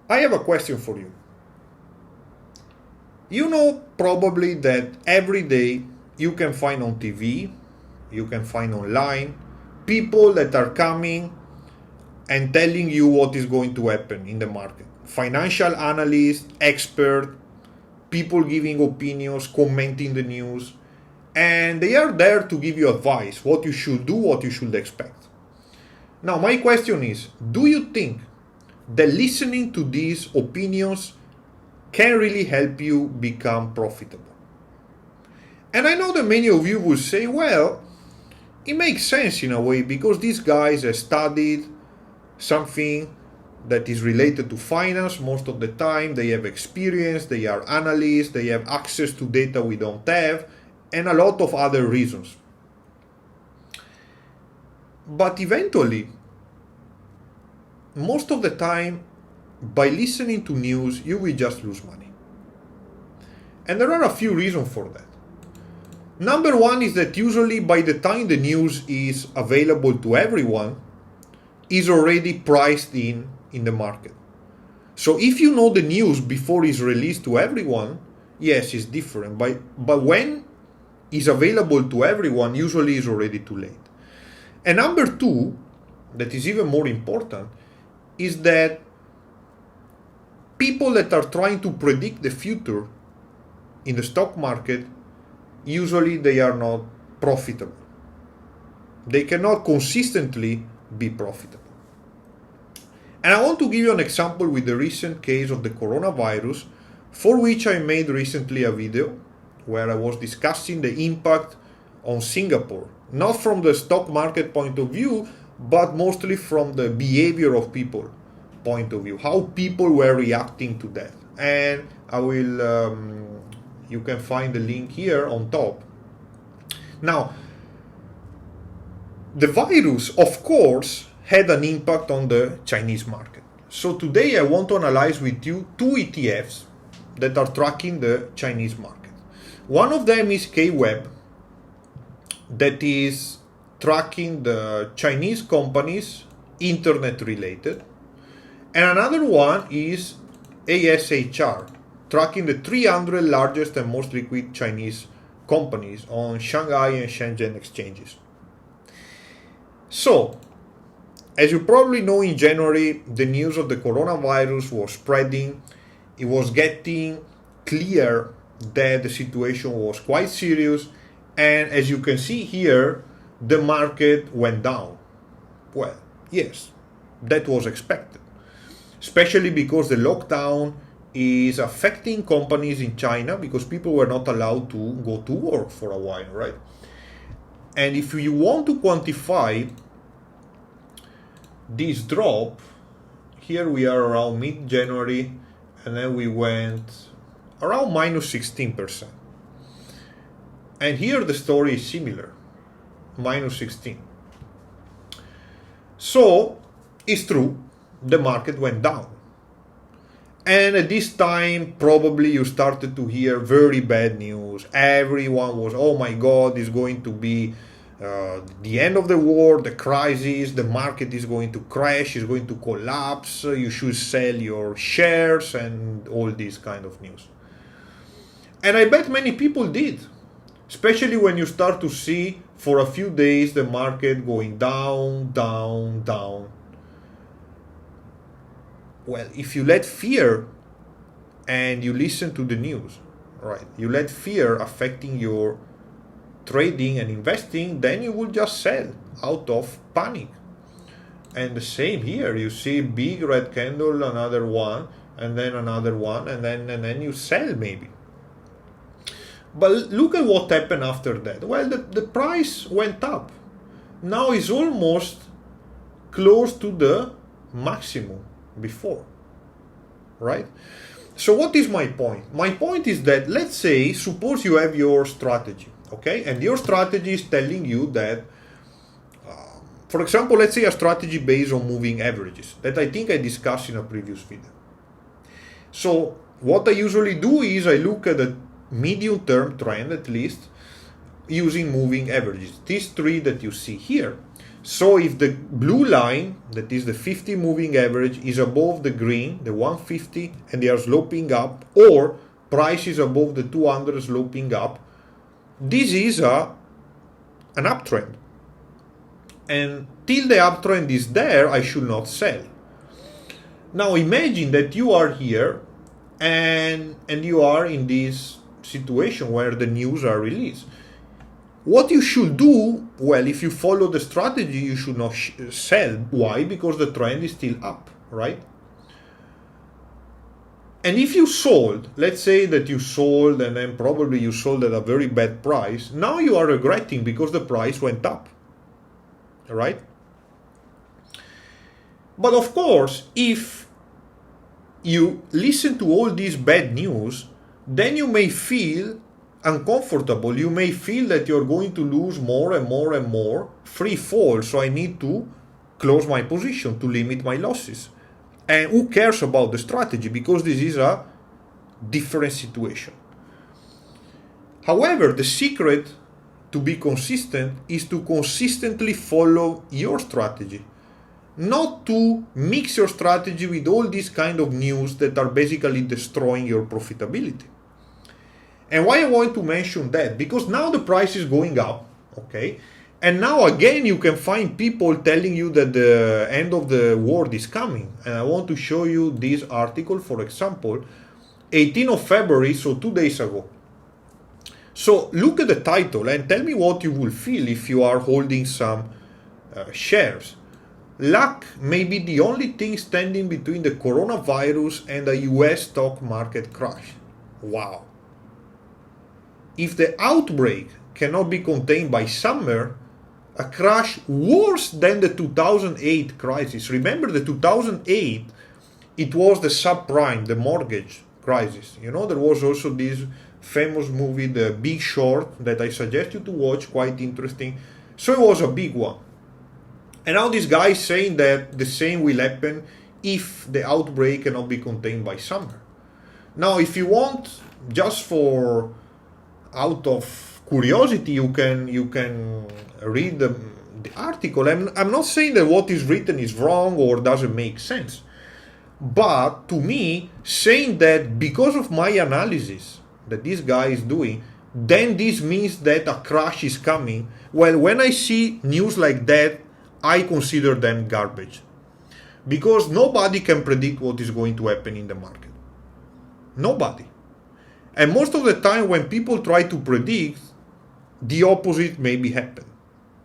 I have a question for you. You know probably that every day you can find on TV, you can find online, people that are coming and telling you what is going to happen in the market. Financial analysts, experts, people giving opinions, commenting the news, and they are there to give you advice, what you should do, what you should expect. Now, my question is, do you think that listening to these opinions can really help you become profitable? And I know that many of you will say, well, it makes sense in a way because these guys have studied something that is related to finance most of the time. They have experience, they are analysts, they have access to data we don't have, and a lot of other reasons. But eventually, most of the time, by listening to news, you will just lose money. And there are a few reasons for that. Number one is that usually by the time the news is available to everyone, is already priced in the market. So if you know the news before it's released to everyone, yes, it's different. But when it's available to everyone, usually it's already too late. And number two, that is even more important, is that people that are trying to predict the future in the stock market, usually they are not profitable. They cannot consistently be profitable. And I want to give you an example with the recent case of the coronavirus, for which I made recently a video where I was discussing the impact on Singapore, not from the stock market point of view, but mostly from the behavior of people point of view, how people were reacting to that. And I will, you can find the link here on top. Now, the virus, of course, had an impact on the Chinese market. So today I want to analyze with you two ETFs that are tracking the Chinese market. One of them is KWeb, that is tracking the Chinese companies internet related. And another one is ASHR, tracking the 300 largest and most liquid Chinese companies on Shanghai and Shenzhen exchanges. So, as you probably know, in January, the news of the coronavirus was spreading. It was getting clear that the situation was quite serious. And as you can see here, the market went down. Well, yes, that was expected, especially because the lockdown is affecting companies in China because people were not allowed to go to work for a while, right? And if you want to quantify this drop, here we are around mid-January, and then we went around minus 16%. And here the story is similar, minus 16. So it's true, the market went down. And at this time, probably you started to hear very bad news. Everyone was, oh my God, it's going to be the end of the war, the crisis, the market is going to crash, is going to collapse, you should sell your shares, and all this kind of news. And I bet many people did, especially when you start to see for a few days the market going down, down, down. Well, if you let fear and you listen to the news, right, you let fear affecting your trading and investing, then you will just sell out of panic. And the same here, you see big red candle, another one, and then another one, and then you sell maybe. But look at what happened after that. Well, the price went up. Now it's almost close to the maximum before, right? So what is my point? My point is that, let's say, suppose you have your strategy, okay? And your strategy is telling you that, for example, let's say a strategy based on moving averages that I think I discussed in a previous video. So what I usually do is I look at the medium-term trend, at least, using moving averages. These three that you see here. So if the blue line, that is the 50 moving average, is above the green, the 150, and they are sloping up, or price is above the 200 sloping up, this is an uptrend. And till the uptrend is there, I should not sell. Now imagine that you are here and you are in this situation where the news are released. What you should do, well, if you follow the strategy, you should not sell. Why? Because the trend is still up, right? And if you sold, let's say that you sold and then probably you sold at a very bad price, now you are regretting because the price went up, right? But of course, if you listen to all this bad news, then you may feel uncomfortable. You may feel that you're going to lose more and more and more, free fall, so I need to close my position to limit my losses. And who cares about the strategy, because this is a different situation. However, the secret to be consistent is to consistently follow your strategy, not to mix your strategy with all these kind of news that are basically destroying your profitability. And why I want to mention that? Because now the price is going up, okay? And now again you can find people telling you that the end of the world is coming. And I want to show you this article, for example, 18th of February, so 2 days ago. So look at the title and tell me what you will feel if you are holding some shares. Luck may be the only thing standing between the coronavirus and a US stock market crash. Wow. If the outbreak cannot be contained by summer, a crash worse than the 2008 crisis. Remember the 2008, it was the subprime, the mortgage crisis. You know, there was also this famous movie, The Big Short, that I suggest you to watch, quite interesting. So it was a big one. And now this guy is saying that the same will happen if the outbreak cannot be contained by summer. Now, if you want, just for out of curiosity, you can read the article. I'm not saying that what is written is wrong or doesn't make sense. But to me, saying that because of my analysis that this guy is doing, then this means that a crash is coming. Well, when I see news like that, I consider them garbage. Because nobody can predict what is going to happen in the market. Nobody. And most of the time when people try to predict, the opposite maybe happen.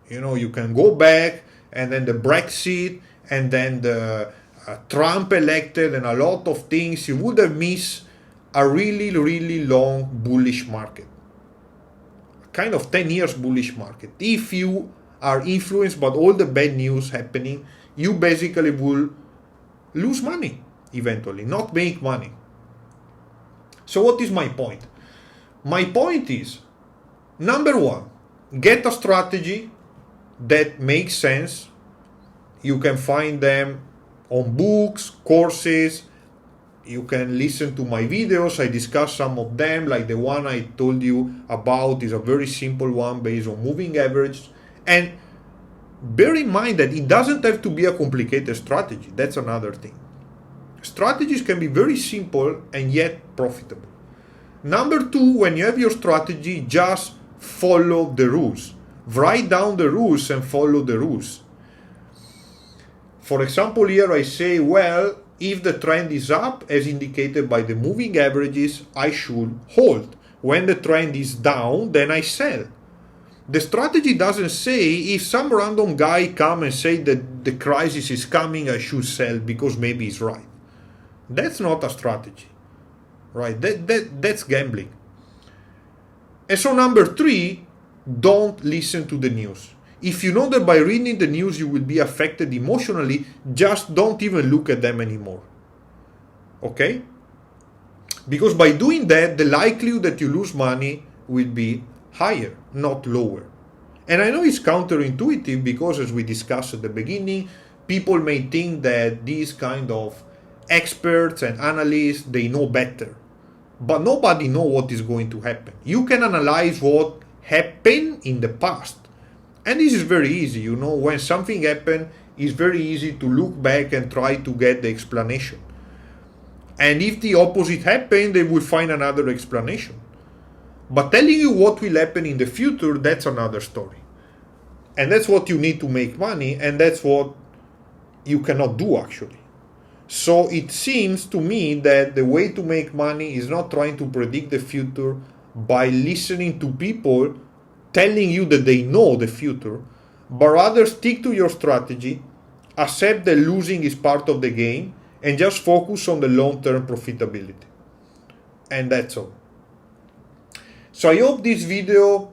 You know, you can go back and then the Brexit and then the Trump elected and a lot of things, you would have missed a really, really long bullish market. Kind of 10 years bullish market. If you are influenced by all the bad news happening, you basically will lose money eventually, not make money. So what is my point? My point is, number one, get a strategy that makes sense. You can find them on books, courses. You can listen to my videos. I discuss some of them, like the one I told you about is a very simple one based on moving average. And bear in mind that it doesn't have to be a complicated strategy. That's another thing. Strategies can be very simple and yet profitable. Number two, when you have your strategy, just follow the rules. Write down the rules and follow the rules. For example, here I say, well, if the trend is up, as indicated by the moving averages, I should hold. When the trend is down, then I sell. The strategy doesn't say if some random guy come and say that the crisis is coming, I should sell because maybe he's right. That's not a strategy, right? That's gambling. And so number three, don't listen to the news. If you know that by reading the news you will be affected emotionally, just don't even look at them anymore. Okay? Because by doing that, the likelihood that you lose money will be higher, not lower. And I know it's counterintuitive because, as we discussed at the beginning, people may think that these kind of experts and analysts, they know better. But nobody knows what is going to happen. You can analyze what happened in the past. And this is very easy, when something happens, it's very easy to look back and try to get the explanation. And if the opposite happens, they will find another explanation. But telling you what will happen in the future, that's another story. And that's what you need to make money, and that's what you cannot do actually. So it seems to me that the way to make money is not trying to predict the future by listening to people telling you that they know the future, but rather stick to your strategy, accept that losing is part of the game, and just focus on the long-term profitability. And that's all. So I hope this video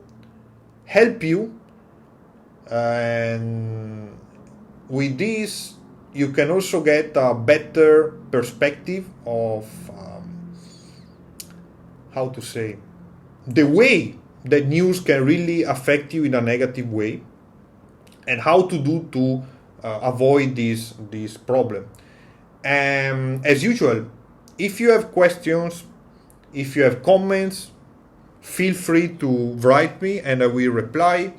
helped you, and with this you can also get a better perspective of how to say, the way that news can really affect you in a negative way, and how to do to avoid this problem. And as usual, if you have questions, if you have comments, feel free to write me and I will reply.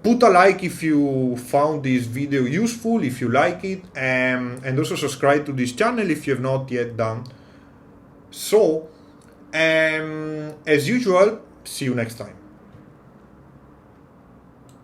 Put a like if you found this video useful, if you like it, and also subscribe to this channel if you have not yet done so. As usual, see you next time.